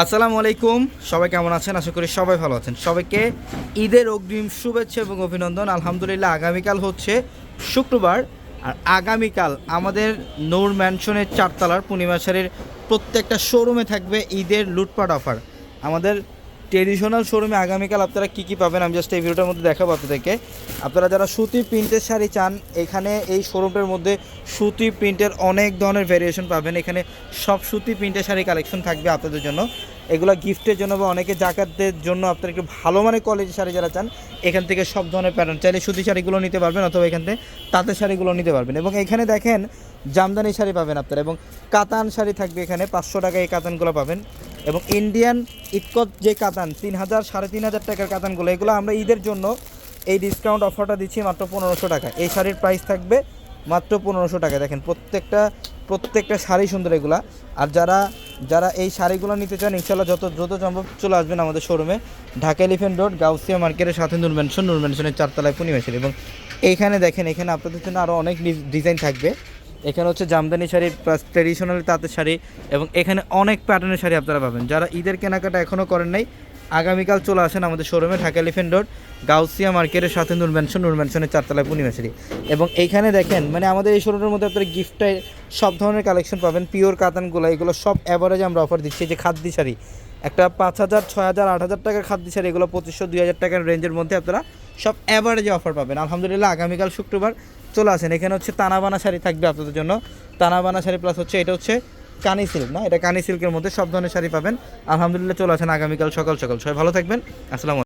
আসসালামু আলাইকুম, সবাই কেমন আছেন? আশা করি সবাই ভালো আছেন। সবাইকে ঈদের অগ্রিম শুভেচ্ছা এবং অভিনন্দন। আলহামদুলিল্লাহ, আগামীকাল হচ্ছে শুক্রবার, আর আগামীকাল আমাদের নূর ম্যানশনের চারতলার পূর্ণিমা শাড়ির প্রত্যেকটা শোরুমে থাকবে ঈদের লুটপাট অফার। আমাদের ট্রেডিশনাল শোরুমে আগামীকাল আপনারা কী কী পাবেন আমি জাস্ট এই ভিডিওটার মধ্যে দেখাবো আপনাদেরকে। আপনারা যারা সুতি প্রিন্টের শাড়ি চান, এখানে এই শোরুমটার মধ্যে সুতি প্রিন্টের অনেক ধরনের ভেরিয়েশন পাবেন। এখানে সব সুতি প্রিন্টের শাড়ি কালেকশন থাকবে আপনাদের জন্য। এগুলো গিফটের জন্য বা অনেকে জাকাতের জন্য আপনারা একটু ভালো মানের কোয়ালিটির শাড়ি যারা চান, এখান থেকে সব ধরনের প্যাটার্ন চাইলে সুতি শাড়িগুলো নিতে পারবেন, অথবা এখান থেকে তাঁতের শাড়িগুলো নিতে পারবেন। এবং এখানে দেখেন জামদানি শাড়ি পাবেন আপনারা, এবং কাতান শাড়ি থাকবে এখানে 500 টাকায় এই কাতানগুলো পাবেন। এবং ইন্ডিয়ান ইটকট যে কাতান 3000 3,500 টাকার কাতানগুলো, এগুলো আমরা ঈদের জন্য এই ডিসকাউন্ট অফারটা দিচ্ছি মাত্র 1500 টাকা। এই শাড়ির প্রাইস থাকবে মাত্র 1500 টাকা। দেখেন প্রত্যেকটা শাড়ি সুন্দর এগুলা। আর যারা এই শাড়িগুলো নিতে চান, ইনশাল্লাহ যত দ্রুত সম্ভব চলে আসবেন আমাদের শোরুমে, ঢাকা এলিফ্যান্ট রোড, গাউসিয়া মার্কেটের সাথে নূর ম্যানশনের চারতলায় পূর্ণিমা শাড়ি। এবং এইখানে দেখেন, এখানে আপনাদের জন্য আরও অনেক ডিজাইন থাকবে। এখানে হচ্ছে জামদানি শাড়ি প্লাস ট্রেডিশনাল তাঁতের শাড়ি, এবং এখানে অনেক প্যাটার্নের শাড়ি আপনারা পাবেন। যারা ঈদের কেনাকাটা এখনও করেন নাই, আগামীকাল চলে আসেন আমাদের শোরুমে, ঢাকা এলিফ্যান্ট রোড, গাউসিয়া মার্কেটের সাথে নূর ম্যানশনের চারতলায় পূর্ণিমা শাড়ি। এবং এইখানে দেখেন, মানে আমাদের এই শোরুমের মধ্যে আপনারা গিফটে সব ধরনের কালেকশন পাবেন। পিওর কাতানগুলো, এগুলো সব অ্যাভারেজে আমরা অফার দিচ্ছি। যে খাদ্যি শাড়ি, একটা 5000 6000 8000 টাকার খাদ্যি শাড়ি, এগুলো 2500 2000 টাকার রেঞ্জের মধ্যে আপনারা সব অ্যাভারেজে অফার পাবেন। আলহামদুলিল্লাহ, আগামীকাল শুক্রবার চলে আসেন। এখানে হচ্ছে তানাবানা শাড়ি থাকবে আপনাদের জন্য, তানাবানা শাড়ি প্লাস হচ্ছে এটা হচ্ছে কানি সিল্ক, না এটা কানি সিল্কের মধ্যে সব ধরনের শাড়ি পাবেন। আলহামদুলিল্লাহ, চলে আসেন আগামীকাল সকাল সকাল। সবাই ভালো থাকবেন। আসসালামু আলাইকুম।